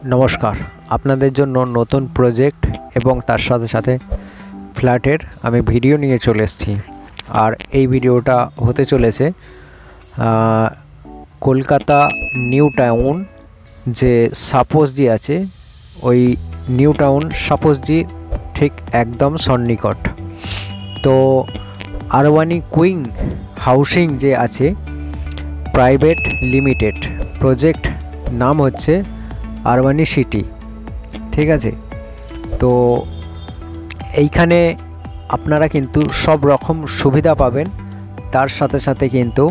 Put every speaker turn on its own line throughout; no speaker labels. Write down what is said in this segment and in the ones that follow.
নমস্কার, আপনাদের জন্য নতুন প্রজেক্ট এবং তার সাথে সাথে ফ্ল্যাটের আমি ভিডিও নিয়ে চলে এসেছি। আর এই ভিডিওটা হতে চলেছে কলকাতা নিউ টাউন যে সাপোজজি আছে, ওই নিউ টাউন সাপোজজি ঠিক একদম সন্নিকট। তো আরবানি কুইং হাউসিং যে আছে প্রাইভেট লিমিটেড, প্রজেক্ট নাম হচ্ছে আরবানি সিটি। ঠিক আছে, তো এইখানে আপনারা কিন্তু সব রকম সুবিধা পাবেন, তার সাথে সাথে কিন্তু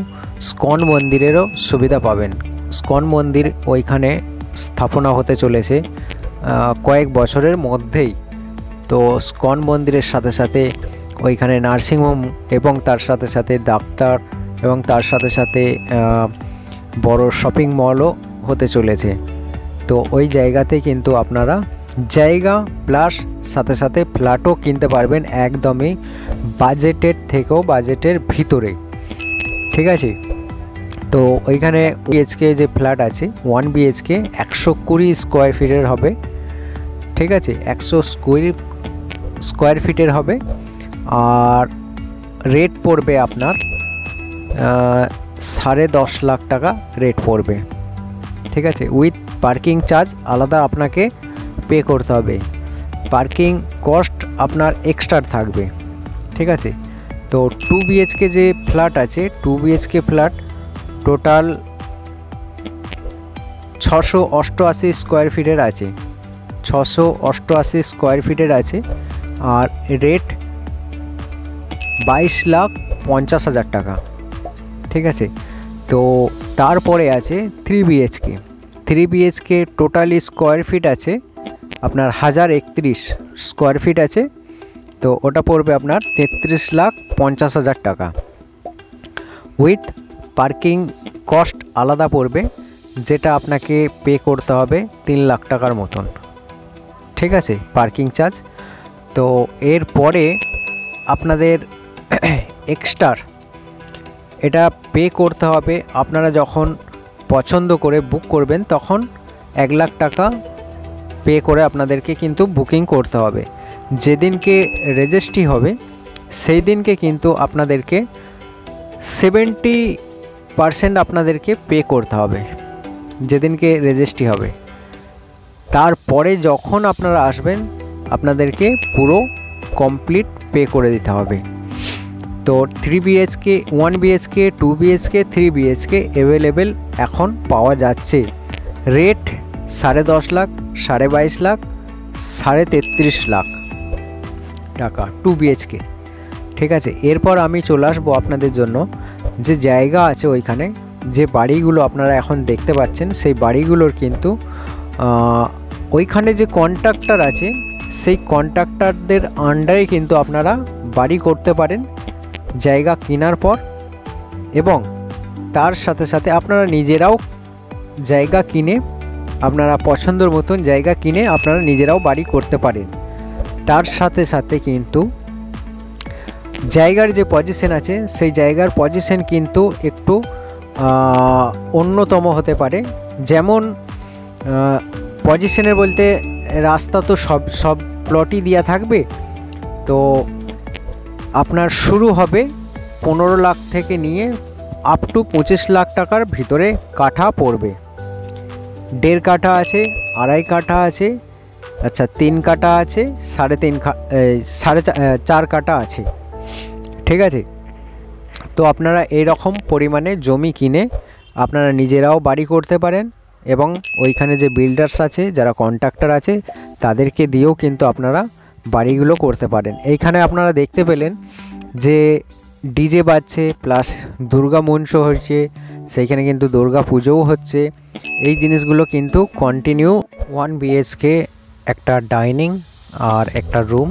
স্কন মন্দিরেরও সুবিধা পাবেন। স্কন মন্দির ওইখানে স্থাপনা হতে চলেছে কয়েক বছরের মধ্যেই। তো স্কন মন্দিরের সাথে সাথে ওইখানে নার্সিংহোম এবং তার সাথে সাথে ডাক্তার এবং তার সাথে সাথে বড় শপিং মলও হতে চলেছে। তো ওই জায়গাতে কিন্তু আপনারা জায়গা প্লাস সাথে সাথে ফ্ল্যাটও কিনতে পারবেন একদমই বাজেটের থেকেও বাজেটের ভিতরে। ঠিক আছে, তো ওইখানে বিএইচকে যে ফ্ল্যাট আছে 1 বিএইচকে 120 স্কোয়ার ফিটের হবে। ঠিক আছে, 100 স্কোয়ার ফিটের হবে। আর রেট পড়বে আপনার 10.5 লাখ টাকা রেট পড়বে। ঠিক আছে, উইথ পার্কিং চার্জ আলাদা আপনাকে পে করতে হবে, পার্কিং কস্ট আপনার এক্সট্রা থাকবে। ঠিক আছে, তো 2 বিএইচকে যে ফ্ল্যাট আছে, 2 বিএইচকে ফ্ল্যাট টোটাল 688 স্কোয়ার ফিটের আছে, 688 স্কোয়ার ফিটের আছে। আর রেট 22,50,000 টাকা। ঠিক আছে, তো তারপরে আছে 3 BHK. 3 BHK totally square feet আছে আপনার 1031 স্কোয়ার ফিট আছে। তো ওটা পড়বে আপনার 33,50,000 টাকা, উইথ পার্কিং কস্ট আলাদা পড়বে, যেটা আপনাকে পে করতে হবে 3 লাখ টাকার মতন। ঠিক আছে, পার্কিং চার্জ। তো এরপরে আপনাদের এক্সট্রা এটা পে করতে হবে। আপনারা যখন পছন্দ করে বুক করবেন তখন 1 লাখ টাকা পে করে আপনাদেরকে কিন্তু বুকিং করতে হবে। যেদিনকে রেজিস্ট্রি হবে সেই দিনকে কিন্তু আপনাদেরকে 70% আপনাদেরকে পে করতে হবে, যেদিনকে রেজিস্ট্রি হবে। তারপরে যখন আপনারা আসবেন আপনাদেরকে পুরো কমপ্লিট পে করে দিতে হবে। তো 3 BHK 1 BHK 2 BHK 3 BHK available এখন পাওয়া যাচ্ছে। রেট 10.5 লাখ, 22.5 লাখ, 33.5 লাখ টাকা 2 বিএইচকে। ঠিক আছে, এরপর আমি চলে আসবো আপনাদের জন্য যে জায়গা আছে ওইখানে, যে বাড়িগুলো আপনারা এখন দেখতে পাচ্ছেন সেই বাড়িগুলোর কিন্তু ওইখানে যে কন্ট্রাক্টর আছে সেই কন্ট্রাক্টরদের আন্ডারে কিন্তু আপনারা বাড়ি করতে পারেন জায়গা কেনার পর। এবং তার সাথে সাথে আপনারা নিজেরাও জায়গা কিনে, আপনারা পছন্দের মতন জায়গা কিনে আপনারা নিজেরাও বাড়ি করতে পারেন। তার সাথে সাথে কিন্তু জায়গার যে পজিশন আছে সেই জায়গার পজিশন কিন্তু একটু অন্যতম হতে পারে। যেমন পজিশনের বলতে রাস্তা তো সব প্লটই দেওয়া থাকবে। তো আপনার শুরু হবে 15 লাখ থেকে নিয়ে আপ টু 25 লাখ টাকার ভিতরে কাঠা পড়বে। 1.5 কাঠা আছে, 2.5 কাঠা আছে, আচ্ছা 3 কাঠা আছে, 4.5 কাঠা আছে। ঠিক আছে, তো আপনারা এই রকম পরিমাণে জমি কিনে আপনারা নিজেরাও বাড়ি করতে পারেন এবং ওইখানে যে বিল্ডার্স আছে, যারা কন্ট্রাক্টর আছে, তাদেরকে দিয়েও কিন্তু আপনারা বাড়িগুলো করতে পারেন। এইখানে আপনারা দেখতে পেলেন যে ডিজে বাজছে প্লাস দুর্গা মঞ্চ হচ্ছে, সেইখানে কিন্তু দুর্গা পুজোও হচ্ছে। এই জিনিসগুলো কিন্তু কন্টিনিউ 1 বিএইচকে একটা ডাইনিং আর একটা রুম,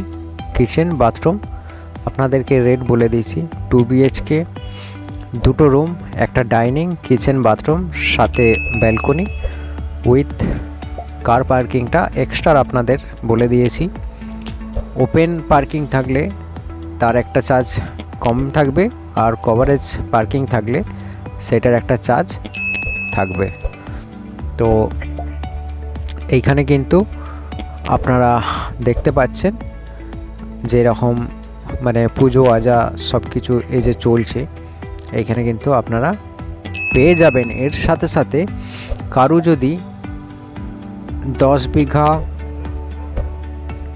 কিচেন, বাথরুম আপনাদেরকে রেট বলে দিয়েছি। 2 বিএইচকে 2টো রুম, একটা ডাইনিং, কিচেন, বাথরুম, সাথে ব্যালকনি, উইথ কার পার্কিংটা এক্সট্রা আপনাদের বলে দিয়েছি। ওপেন পার্কিং থাকলে তার একটা চার্জ কম থাকবে, আর কভারেজ পার্কিং থাকলে সেটার একটা চার্জ থাকবে। তো এইখানে কিন্তু আপনারা দেখতে পাচ্ছেন যেরকম মানে পুজো আজা সব কিছু এই যে চলছে, এইখানে কিন্তু আপনারা পেয়ে যাবেন। এর সাথে সাথে কারো যদি 10 বিঘা,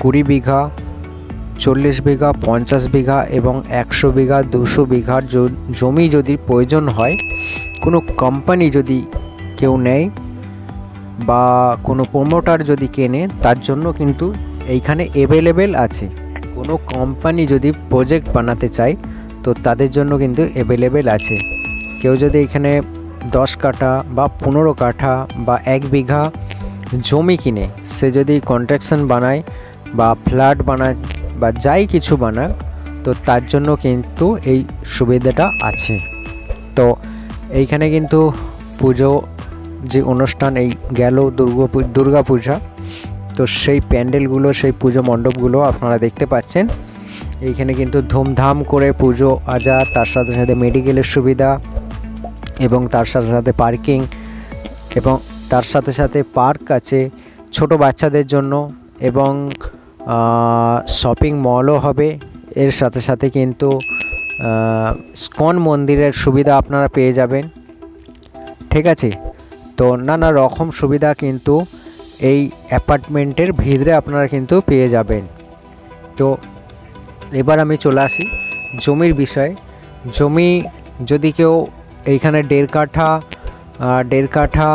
20 বিঘা, 40 বিঘা, 50 বিঘা এবং 100 বিঘা, 200 বিঘার জমি যদি প্রয়োজন হয়, কোনো কোম্পানি যদি কেউ নেয় বা কোনো প্রমোটার যদি কেনে, তার জন্য কিন্তু এইখানে অ্যাভেলেবেল আছে। কোনো কোম্পানি যদি প্রজেক্ট বানাতে চায় তো তাদের জন্য কিন্তু অ্যাভেলেবেল আছে। কেউ যদি এখানে 10 কাঠা বা 15 কাঠা বা 1 বিঘা জমি কিনে সে যদি কনস্ট্রাকশন বানায় বা ফ্ল্যাট বানায় বা যাই কিছু বানায়, তো তার জন্য কিন্তু এই সুবিধাটা আছে। তো এইখানে কিন্তু পুজো যে অনুষ্ঠান এই গেল দুর্গা পূজা, তো সেই প্যান্ডেলগুলো, সেই পুজো মণ্ডপগুলো আপনারা দেখতে পাচ্ছেন। এইখানে কিন্তু ধুমধাম করে পুজো আজা, তার সাথে সাথে মেডিকেলের সুবিধা এবং তার সাথে সাথে পার্কিং এবং তার সাথে সাথে পার্ক আছে ছোট বাচ্চাদের জন্য এবং শপিং মলও হবে। এর সাথে সাথে কিন্তু ইসকন মন্দিরের সুবিধা আপনারা পেয়ে যাবেন। ঠিক আছে, তো নানা রকম সুবিধা কিন্তু এই অ্যাপার্টমেন্টের ভিতরে আপনারা কিন্তু পেয়ে যাবেন। তো এবার আমি চলে আসি জমির বিষয়ে। জমি যদি কেউ এইখানে 1.5 কাঠা, 1.5 কাঠা,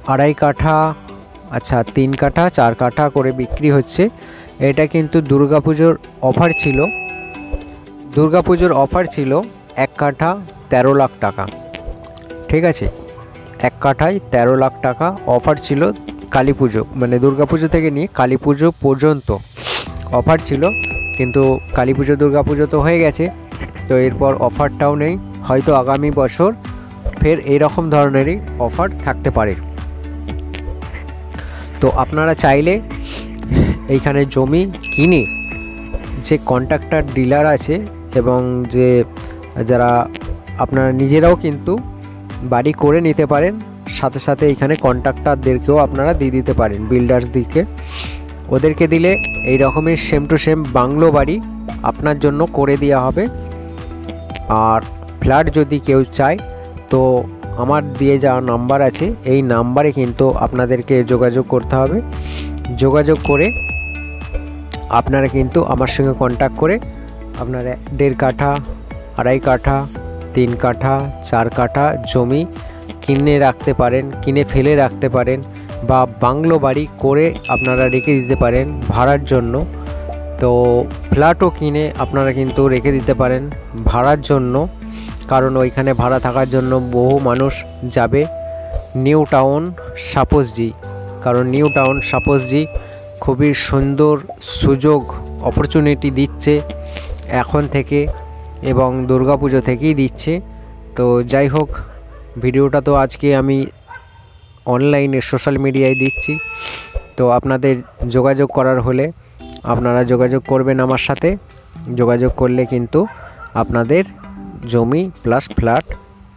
2.5 কাঠা, আচ্ছা 3 কাঠা, 4 কাঠা করে বিক্রি হচ্ছে। এটা কিন্তু দুর্গাপুজোর অফার ছিল। দুর্গাপুজোর অফার ছিল 1 কাঠা 13 লাখ টাকা। ঠিক আছে, 1 কাঠায় 13 লাখ টাকা অফার ছিল। কালী পুজো মানে দুর্গাপুজো থেকে নিয়ে কালী পুজো পর্যন্ত অফার ছিল, কিন্তু কালী পুজো দুর্গাপুজো তো হয়ে গেছে, তো এরপর অফারটাও নেই। হয়তো আগামী বছর ফের এইরকম ধরনেরই অফার থাকতে পারে। তো আপনারা চাইলে এইখানে জমি কিনে যে কন্ট্রাক্টর ডিলার আছে এবং যে যারা আপনারা নিজেরাও কিন্তু বাড়ি করে নিতে পারেন, সাথে সাথে এইখানে কন্ট্রাক্টরদেরকেও আপনারা দিয়ে দিতে পারেন, বিল্ডার্সদেরকে। ওদেরকে দিলে এই রকমের সেম টু সেম বাংলো বাড়ি আপনার জন্য করে দেওয়া হবে। আর ফ্ল্যাট যদি কেউ চায় তো আমার দিয়ে যাওয়া নাম্বার আছে, এই নাম্বারে কিন্তু আপনাদেরকে যোগাযোগ করতে হবে। যোগাযোগ করে আপনারা কিন্তু আমার সঙ্গে কন্ট্যাক্ট করে আপনারা 1.5 কাঠা, 2.5 কাঠা, 3 কাঠা, 4 কাঠা জমি কিনে রাখতে পারেন, কিনে ফেলে রাখতে পারেন বা বাংলো বাড়ি করে আপনারা রেখে দিতে পারেন ভাড়ার জন্য। তো ফ্ল্যাটও কিনে আপনারা কিন্তু রেখে দিতে পারেন ভাড়ার জন্য, কারণ ওইখানে ভাড়া থাকার জন্য বহু মানুষ যাবে। নিউ টাউন সাপোজজি, কারণ নিউ টাউন সাপোজজি খুবই সুন্দর সুযোগ অপরচুনিটি দিচ্ছে এখন থেকে এবং দুর্গাপুজো থেকেই দিচ্ছে। তো যাই হোক, ভিডিওটা তো আজকে আমি অনলাইনে সোশ্যাল মিডিয়ায় দিচ্ছি। তো আপনাদের যোগাযোগ করার হলে আপনারা যোগাযোগ করবেন আমার সাথে। যোগাযোগ করলে কিন্তু আপনাদের জমি প্লাস ফ্ল্যাট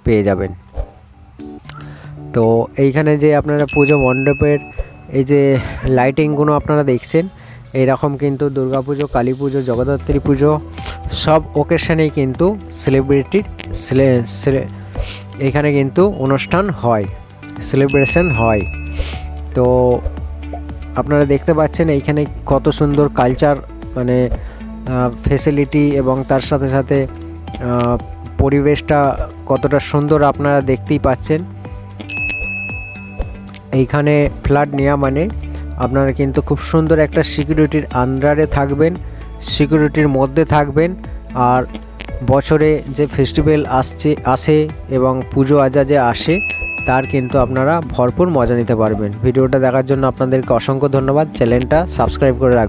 পেয়ে যাবেন। তো এইখানে যে আপনারা পুজো মণ্ডপের এই যে লাইটিংগুলো আপনারা দেখছেন, এইরকম কিন্তু দুর্গাপুজো, কালী পুজো, জগদ্ধাত্রী পুজো সব ওকেশনেই কিন্তু এইখানে কিন্তু অনুষ্ঠান হয়, সেলিব্রেশন হয়। তো আপনারা দেখতে পাচ্ছেন এইখানে কত সুন্দর কালচার মানে ফেসিলিটি এবং তার সাথে সাথে পরিবেশটা কতটা সুন্দর আপনারা দেখতেই পাচ্ছেন। এইখানে ফ্ল্যাট নেওয়া মানে আপনারা কিন্তু খুব সুন্দর একটা সিকিউরিটির আন্ডারে থাকবেন, সিকিউরিটির মধ্যে থাকবেন। আর বছরে যে ফেস্টিভ্যাল আসে এবং পুজো আজা যে আসে তার কিন্তু আপনারা ভরপুর মজা নিতে পারবেন। ভিডিওটা দেখার জন্য আপনাদেরকে অসংখ্য ধন্যবাদ। চ্যানেলটা সাবস্ক্রাইব করে রাখবেন।